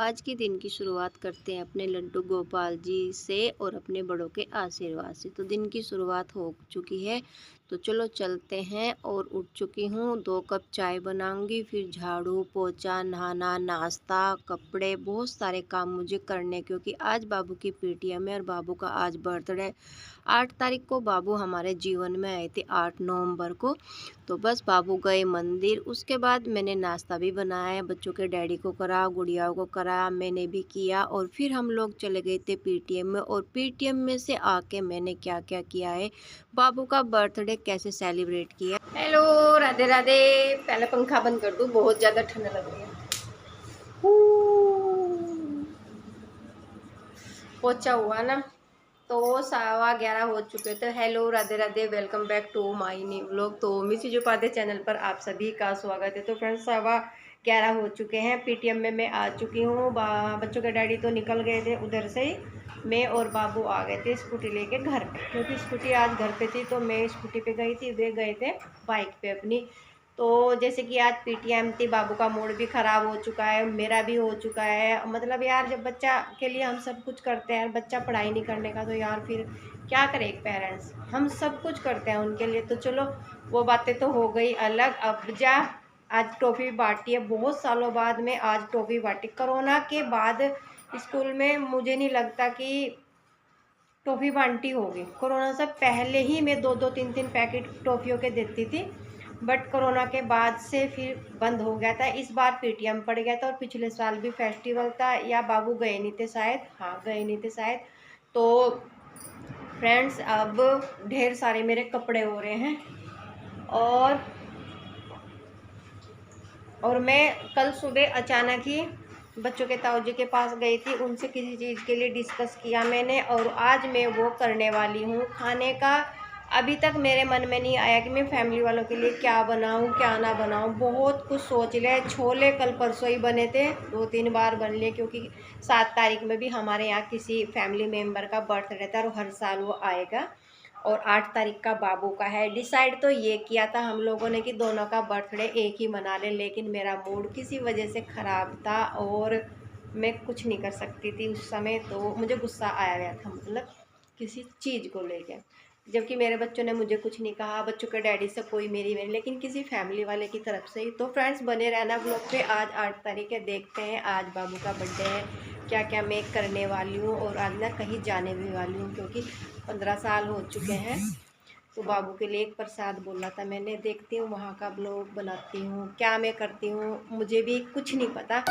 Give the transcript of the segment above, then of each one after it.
आज के दिन की शुरुआत करते हैं अपने लड्डू गोपाल जी से और अपने बड़ों के आशीर्वाद से। तो दिन की शुरुआत हो चुकी है, तो चलो चलते हैं। और उठ चुकी हूँ, 2 कप चाय बनाऊंगी, फिर झाड़ू पोछा, नहाना, नाश्ता, कपड़े, बहुत सारे काम मुझे करने, क्योंकि आज बाबू की पीटीएम है और बाबू का आज बर्थडे। 8 तारीख को बाबू हमारे जीवन में आए थे, 8 नवंबर को। तो बस बाबू गए मंदिर, उसके बाद मैंने नाश्ता भी बनाया, बच्चों के डैडी को करा, गुड़ियाओं को करा, मैंने भी किया। और फिर हम लोग चले गए थे पीटीएम में, और पीटीएम में से आके मैंने क्या क्या किया है, बाबू का बर्थडे कैसे सेलिब्रेट किया। हेलो, राधे राधे। पहले पंखा बंद कर दूं, बहुत ज़्यादा ठंड लग रही है। पोछा हुआ ना, तो 11:15 हो चुके थे। Hello, Radhe Radhe, welcome back to my new vlog. तो मिसिज उपाध्याय चैनल पर आप सभी का स्वागत है। तो फ्रेंड्स, 11:15 हो चुके हैं, पीटीएम में मैं आ चुकी हूँ। बच्चों के डैडी तो निकल गए थे उधर से ही, मैं और बाबू आ गए थे स्कूटी लेके घर पे, क्योंकि स्कूटी आज घर पे थी, तो मैं स्कूटी पे गई थी, वे गए थे बाइक पे अपनी। तो जैसे कि आज पीटीएम थी, बाबू का मूड भी ख़राब हो चुका है, मेरा भी हो चुका है। मतलब यार, जब बच्चा के लिए हम सब कुछ करते हैं, बच्चा पढ़ाई नहीं करने का, तो यार फिर क्या करे एक पेरेंट्स, हम सब कुछ करते हैं उनके लिए। तो चलो, वो बातें तो हो गई अलग। अब जा, आज टॉफ़ी बांटी है, बहुत सालों बाद में आज टॉफ़ी बांटी। कोरोना के बाद स्कूल में मुझे नहीं लगता कि टॉफ़ी बांटी होगी। कोरोना से पहले ही मैं 2-2 3-3 पैकेट टॉफ़ियों के देती थी, बट कोरोना के बाद से फिर बंद हो गया था। इस बार पीटीएम पड़ गया था, और पिछले साल भी फेस्टिवल था, या बाबू गए नहीं थे शायद, हाँ गए नहीं थे शायद। तो फ्रेंड्स, अब ढेर सारे मेरे कपड़े हो रहे हैं, और मैं कल सुबह अचानक ही बच्चों के ताऊ जी के पास गई थी, उनसे किसी चीज़ के लिए डिस्कस किया मैंने, और आज मैं वो करने वाली हूँ खाने का। अभी तक मेरे मन में नहीं आया कि मैं फैमिली वालों के लिए क्या बनाऊँ क्या ना बनाऊँ। बहुत कुछ सोच लिया। छोले कल परसों ही बने थे, 2-3 बार बन लिए, क्योंकि 7 तारीख में भी हमारे यहाँ किसी फैमिली मेम्बर का बर्थडे था, और हर साल वो आएगा। और 8 तारीख का बाबू का है। डिसाइड तो ये किया था हम लोगों ने कि दोनों का बर्थडे एक ही मना लें, लेकिन मेरा मूड किसी वजह से ख़राब था, और मैं कुछ नहीं कर सकती थी उस समय। तो मुझे गुस्सा आया गया था, मतलब किसी चीज़ को लेके, जबकि मेरे बच्चों ने मुझे कुछ नहीं कहा, बच्चों के डैडी से कोई मेरी, लेकिन किसी फैमिली वाले की तरफ से ही। तो फ्रेंड्स, बने रहना ब्लॉग पे। आज 8 तारीख है, देखते हैं आज बाबू का बर्थडे है, क्या क्या मैं करने वाली हूँ। और आज ना कहीं जाने भी वाली हूँ, क्योंकि 15 साल हो चुके हैं। तो बाबू के लिए एक प्रसाद बोला था मैंने, देखती हूँ वहाँ का ब्लॉग बनाती हूँ, क्या मैं करती हूँ मुझे भी कुछ नहीं पता।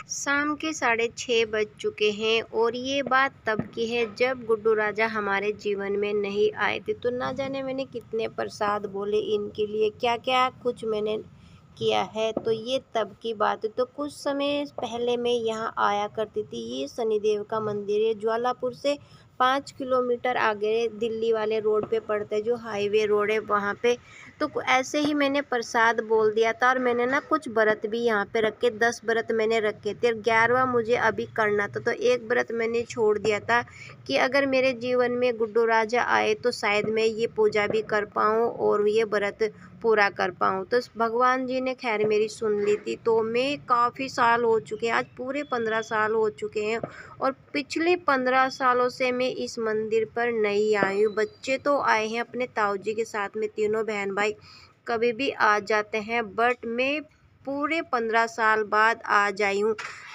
शाम के 6:30 बज चुके हैं, और ये बात तब की है जब गुड्डू राजा हमारे जीवन में नहीं आए थे। तो ना जाने मैंने कितने प्रसाद बोले इनके लिए, क्या क्या कुछ मैंने किया है। तो ये तब की बात है। तो कुछ समय पहले मैं यहाँ आया करती थी। ये शनिदेव का मंदिर है, ज्वालापुर से 5 किलोमीटर आगे दिल्ली वाले रोड पे पड़ता है, जो हाईवे रोड है वहाँ पे। तो ऐसे ही मैंने प्रसाद बोल दिया था, और मैंने ना कुछ व्रत भी यहाँ पे रखे, 10 व्रत मैंने रखे थे, 11वां मुझे अभी करना था। तो एक व्रत मैंने छोड़ दिया था कि अगर मेरे जीवन में गुड्डू राजा आए तो शायद मैं ये पूजा भी कर पाऊँ और ये व्रत पूरा कर पाऊँ। तो भगवान जी ने खैर मेरी सुन ली थी। तो मैं काफ़ी साल हो चुके हैं, आज पूरे 15 साल हो चुके हैं, और पिछले 15 सालों से मैं इस मंदिर पर नहीं आई हूँ। बच्चे तो आए हैं अपने ताऊ जी के साथ में, तीनों बहन भाई कभी भी आ जाते हैं, बट मैं पूरे 15 साल बाद आज आई हूँ।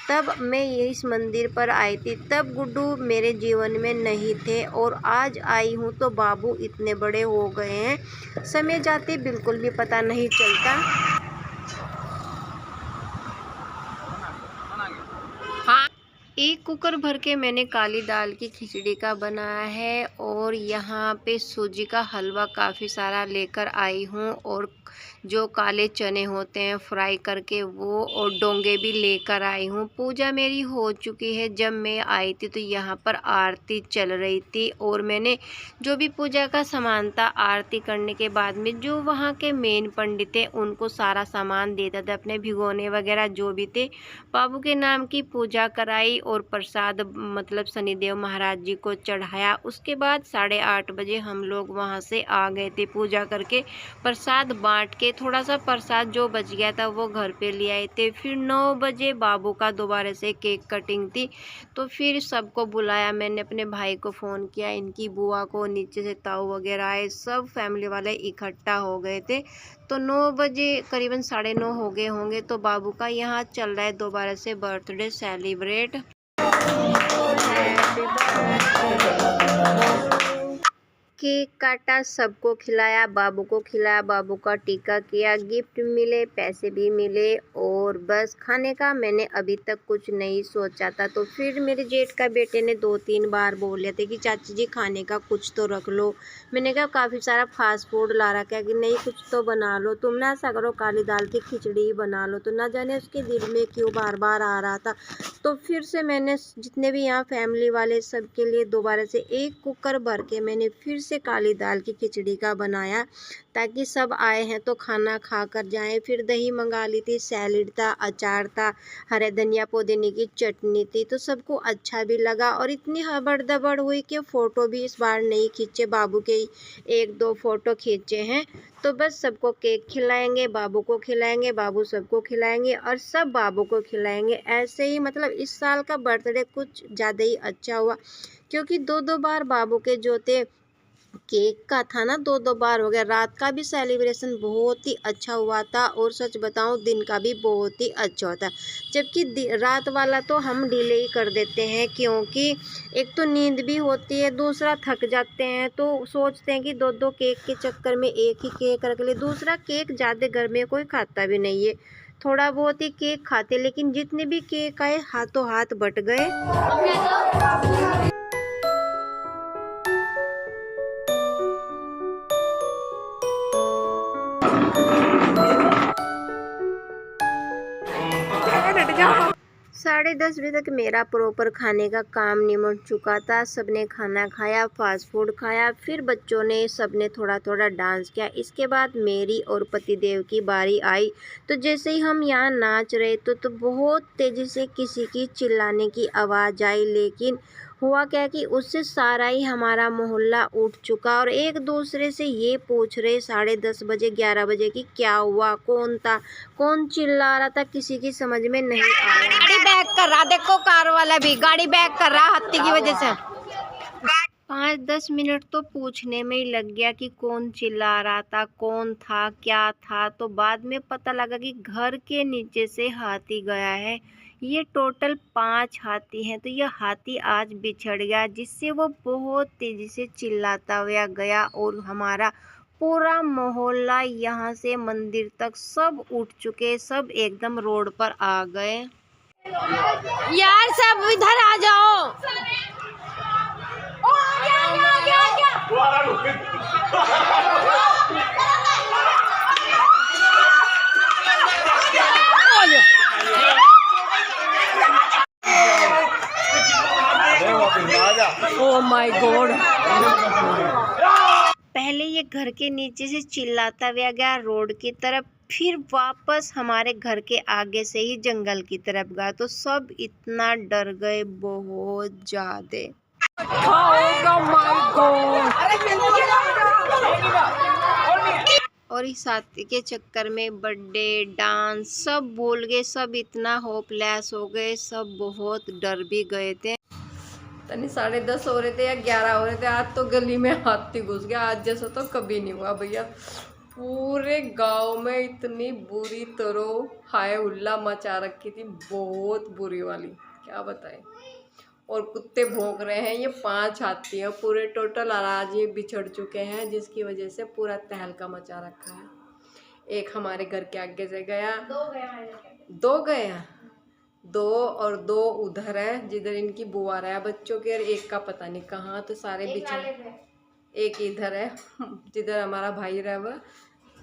तब मैं इस मंदिर पर आई थी, तब गुड्डू मेरे जीवन में नहीं थे, और आज आई हूँ तो बाबू इतने बड़े हो गए हैं, समय जाते बिल्कुल भी पता नहीं चलता। हाँ, एक कुकर भर के मैंने काली दाल की खिचड़ी का बनाया है, और यहाँ पे सूजी का हलवा काफ़ी सारा लेकर आई हूँ, और जो काले चने होते हैं फ्राई करके वो, और डोंगे भी लेकर आई हूँ। पूजा मेरी हो चुकी है। जब मैं आई थी तो यहाँ पर आरती चल रही थी और मैंने जो भी पूजा का सामान था, आरती करने के बाद में जो वहाँ के मेन पंडित थे उनको सारा सामान देता था, अपने भिगोने वगैरह जो भी थे। बाबू के नाम की पूजा कराई और प्रसाद मतलब शनिदेव महाराज जी को चढ़ाया। उसके बाद 8:30 बजे हम लोग वहाँ से आ गए थे पूजा करके, प्रसाद बांट के। थोड़ा सा प्रसाद जो बच गया था वो घर पे ले आए थे। फिर 9 बजे बाबू का दोबारा से केक कटिंग थी, तो फिर सबको बुलाया। मैंने अपने भाई को फ़ोन किया, इनकी बुआ को, नीचे से ताऊ वगैरह आए, सब फैमिली वाले इकट्ठा हो गए थे। तो 9 बजे करीबन 9:30 हो गए होंगे। तो बाबू का यहाँ चल रहा है दोबारा से बर्थडे सेलिब्रेट। केक काटा, सबको खिलाया, बाबू को खिलाया, बाबू का टीका किया, गिफ्ट मिले, पैसे भी मिले, और बस खाने का मैंने अभी तक कुछ नहीं सोचा था। तो फिर मेरे जेठ का बेटे ने 2-3 बार बोले थे कि चाची जी खाने का कुछ तो रख लो। मैंने कहा काफ़ी सारा फास्ट फूड ला रखा है कि नहीं कुछ तो बना लो, तुम ना ऐसा करो काली दाल की खिचड़ी ही बना लो। तो ना जाने उसके दिल में क्यों बार बार आ रहा था। तो फिर से मैंने जितने भी यहाँ फैमिली वाले सबके लिए दोबारा से एक कुकर भर के मैंने फिर से काली दाल की खिचड़ी का बनाया, ताकि सब आए हैं तो खाना खा कर जाएं। फिर दही मंगा ली थी, सैलेड था, अचार था, हरे धनिया पुदीने की चटनी थी, तो सबको अच्छा भी लगा। और इतनी हबड़-दबड़ हुई कि फ़ोटो भी इस बार नहीं खींचे, बाबू के 1-2 फ़ोटो खींचे हैं। तो बस सबको केक खिलाएंगे, बाबू को खिलाएंगे, बाबू सबको खिलाएंगे और सब बाबू को खिलाएंगे। ऐसे ही मतलब इस साल का बर्थडे कुछ ज़्यादा ही अच्छा हुआ, क्योंकि 2-2 बार बाबू के जो थे केक का था ना, 2-2 बार हो गया। रात का भी सेलिब्रेशन बहुत ही अच्छा हुआ था, और सच बताऊं दिन का भी बहुत ही अच्छा होता है। जबकि रात वाला तो हम डिले ही कर देते हैं, क्योंकि एक तो नींद भी होती है, दूसरा थक जाते हैं, तो सोचते हैं कि 2-2 केक के चक्कर में एक ही केक रख ले। दूसरा केक ज़्यादा घर में कोई खाता भी नहीं है, थोड़ा बहुत ही केक खाते, लेकिन जितने भी केक आए हाथों हाथ बट गए। साढ़े 10 बजे तक मेरा प्रॉपर खाने का काम निमट चुका था। सबने खाना खाया, फास्ट फूड खाया, फिर बच्चों ने सबने थोड़ा थोड़ा डांस किया। इसके बाद मेरी और पतिदेव की बारी आई। तो जैसे ही हम यहाँ नाच रहे तो बहुत तेज़ी से किसी की चिल्लाने की आवाज़ आई, लेकिन हुआ क्या कि उससे सारा ही हमारा मोहल्ला उठ चुका, और एक दूसरे से ये पूछ रहे 10:30 बजे 11 बजे कि क्या हुआ, कौन था, कौन चिल्ला रहा था, किसी की समझ में नहीं आया। गाड़ी बैक कर रहा, देखो कार वाला भी गाड़ी बैक कर रहा हत्ती की वजह से। 5-10 मिनट तो पूछने में ही लग गया कि कौन चिल्ला रहा था, कौन था, क्या था। तो बाद में पता लगा कि घर के नीचे से हाथी गया है। ये टोटल 5 हाथी हैं। तो यह हाथी आज बिछड़ गया, जिससे वो बहुत तेज़ी से चिल्लाता हुआ गया, और हमारा पूरा मोहल्ला यहाँ से मंदिर तक सब उठ चुके, सब एकदम रोड पर आ गए। यार सब इधर आ जाओ। Oh my God. पहले ये घर के नीचे से चिल्लाता हुआ गया रोड की तरफ, फिर वापस हमारे घर के आगे से ही जंगल की तरफ गया। तो सब इतना डर गए, बहुत ज्यादा। और इस हाथी के चक्कर में बर्थडे डांस सब भूल गए, सब इतना होपलेस हो गए, सब बहुत डर भी गए थे। तनी 10:30 हो रहे थे या 11 हो रहे थे, आज तो गली में हाथी घुस गया। आज जैसा तो कभी नहीं हुआ भैया। पूरे गांव में इतनी बुरी तरह हाय हुल्ला मचा रखी थी, बहुत बुरी वाली, क्या बताएं। और कुत्ते भौंक रहे हैं। ये 5 हाथी हैं पूरे टोटल, और आज ये बिछड़ चुके हैं, जिसकी वजह से पूरा तहलका मचा रखा है। एक हमारे घर के आगे से गया, 2 गए हैं, 2 और 2 उधर है जिधर इनकी बुआ रहा है बच्चों के, और एक का पता नहीं कहाँ। तो सारे बिछड़, एक इधर है जिधर हमारा भाई रहा हुआ,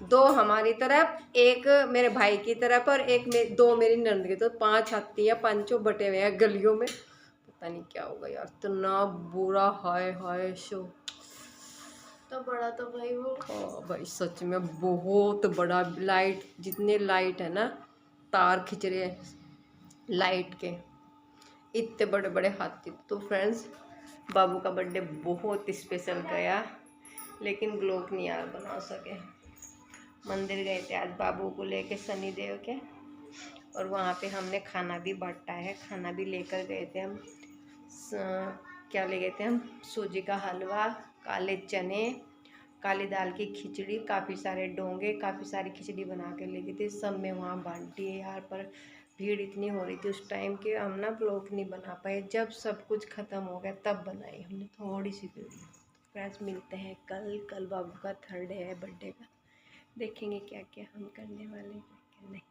2 हमारी तरफ, एक मेरे भाई की तरफ और एक 2 मेरी नंद की। तो 5 हाथी या पांचों बटे हुए हैं गलियों में। पता नहीं क्या होगा यार, इतना बुरा, हाय हाय शो। तो बड़ा तो भाई वो, हाँ भाई सच में बहुत बड़ा। लाइट जितने लाइट है ना, तार खिंच रहे हैं लाइट के, इतने बड़े बड़े हाथी। तो फ्रेंड्स, बाबू का बर्थडे बहुत स्पेशल गया, लेकिन ब्लॉग नहीं यार बना सके। मंदिर गए थे आज बाबू को लेके शनि देव के, और वहाँ पे हमने खाना भी बांटा है। खाना भी लेकर गए थे हम। क्या ले गए थे हम? सूजी का हलवा, काले चने, काली दाल की खिचड़ी, काफ़ी सारे डोंगे, काफ़ी सारी खिचड़ी बना के ले गए थे। सब में वहाँ बांटी है यार, पर भीड़ इतनी हो रही थी उस टाइम के हम ना ब्लॉग नहीं बना पाए। जब सब कुछ ख़त्म हो गया तब बनाई हमने थोड़ी सी वीडियो। फ्रेंड्स, मिलते हैं कल बाबू का 3rd है बर्थडे का। देखेंगे क्या क्या हम करने वाले हैं, क्या नहीं।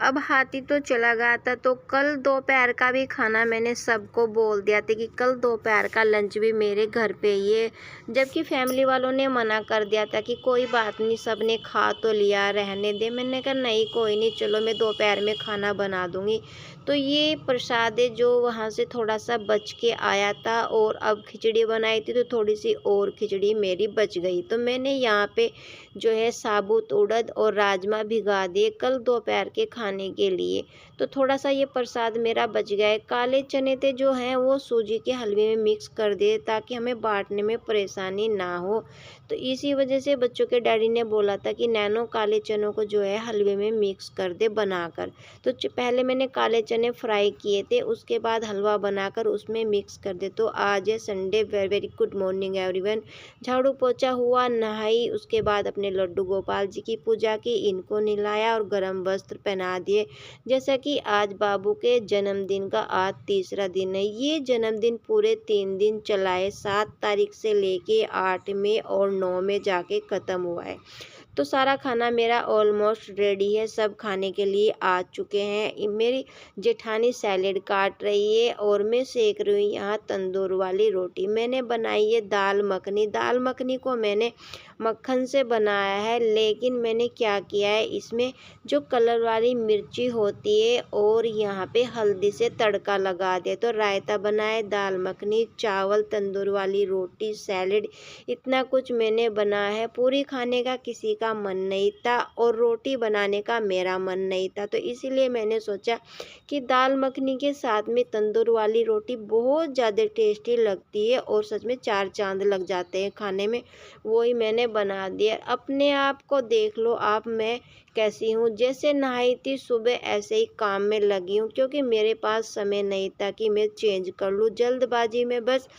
अब हाथी तो चला गया था, तो कल दोपहर का भी खाना मैंने सबको बोल दिया था कि कल दोपहर का लंच भी मेरे घर पे ही है। जबकि फैमिली वालों ने मना कर दिया था कि कोई बात नहीं, सब ने खा तो लिया, रहने दे। मैंने कहा नहीं कोई नहीं, चलो मैं दोपहर में खाना बना दूँगी। तो ये प्रसाद है जो वहाँ से थोड़ा सा बच के आया था, और अब खिचड़ी बनाई थी तो थोड़ी सी और खिचड़ी मेरी बच गई। तो मैंने यहाँ पे जो है साबुत उड़द और राजमा भिगा दिए कल दोपहर के खाने के लिए। तो थोड़ा सा ये प्रसाद मेरा बच गया है। काले चने थे जो हैं वो सूजी के हलवे में मिक्स कर दिए ताकि हमें बांटने में परेशानी ना हो। तो इसी वजह से बच्चों के डैडी ने बोला था कि नैनो काले चनों को जो है हलवे में मिक्स कर दे बनाकर। तो पहले मैंने काले चने फ्राई किए थे, उसके बाद हलवा बनाकर उसमें मिक्स कर दे। तो आज है Sunday. Very very good morning everyone. झाड़ू पोछा हुआ, नहाई, उसके बाद अपने लड्डू गोपाल जी की पूजा की, इनको नहलाया और गर्म वस्त्र पहना दिए। जैसा कि आज बाबू के जन्मदिन का आज 3रा दिन है। ये जन्मदिन पूरे 3 दिन चला है, 7 तारीख से लेके 8 में और 9 में जाके ख़त्म हुआ है। तो सारा खाना मेरा ऑलमोस्ट रेडी है, सब खाने के लिए आ चुके हैं। मेरी जेठानी सैलेड काट रही है और मैं सेक रही हूँ यहाँ तंदूर वाली रोटी। मैंने बनाई है दाल मखनी। दाल मखनी को मैंने मक्खन से बनाया है, लेकिन मैंने क्या किया है, इसमें जो कलर वाली मिर्ची होती है और यहाँ पे हल्दी से तड़का लगा दिया। तो रायता बनाए, दाल मखनी, चावल, तंदूर वाली रोटी, सैलेड, इतना कुछ मैंने बनाया है। पूरी खाने का किसी का मन नहीं था और रोटी बनाने का मेरा मन नहीं था, तो इसीलिए मैंने सोचा कि दाल मखनी के साथ में तंदूर वाली रोटी बहुत ज़्यादा टेस्टी लगती है और सच में 4 चांद लग जाते हैं खाने में। वही मैंने बना दिया। अपने आप को देख लो आप, मैं कैसी हूँ। जैसे नहाई थी सुबह ऐसे ही काम में लगी हूँ, क्योंकि मेरे पास समय नहीं था कि मैं चेंज कर लूँ। जल्दबाजी में बस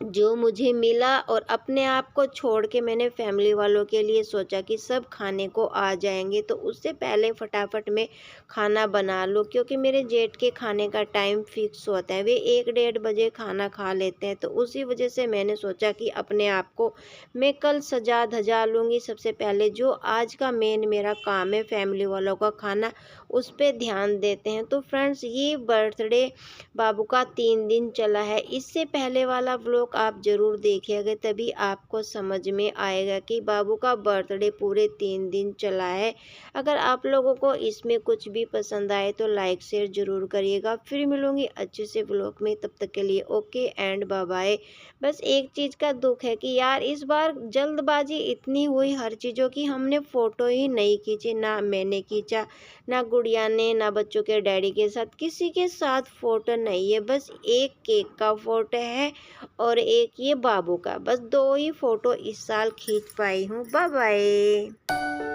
जो मुझे मिला और अपने आप को छोड़ के मैंने फैमिली वालों के लिए सोचा कि सब खाने को आ जाएंगे, तो उससे पहले फटाफट में खाना बना लो, क्योंकि मेरे जेठ के खाने का टाइम फिक्स होता है। वे 1-1:30 बजे खाना खा लेते हैं। तो उसी वजह से मैंने सोचा कि अपने आप को मैं कल सजा धजा लूँगी। सबसे पहले जो आज का मेन मेरा काम है फैमिली वालों का खाना, उस पर ध्यान देते हैं। तो फ्रेंड्स, ये बर्थडे बाबू का 3 दिन चला है। इससे पहले वाला व्लॉग आप ज़रूर देखिएगा, तभी आपको समझ में आएगा कि बाबू का बर्थडे पूरे 3 दिन चला है। अगर आप लोगों को इसमें कुछ भी पसंद आए तो लाइक शेयर ज़रूर करिएगा। फिर मिलूँगी अच्छे से व्लॉग में, तब तक के लिए ओके एंड बाय बाय। बस एक चीज़ का दुख है कि यार इस बार जल्दबाजी इतनी हुई हर चीज़ों की, हमने फ़ोटो ही नहीं खींची। ना मैंने खींचा, ना गुड़िया ने, ना बच्चों के डैडी के साथ, किसी के साथ फ़ोटो नहीं है। बस एक केक का फ़ोटो है और एक ये बाबू का, बस 2 ही फ़ोटो इस साल खींच पाई हूँ। Bye bye.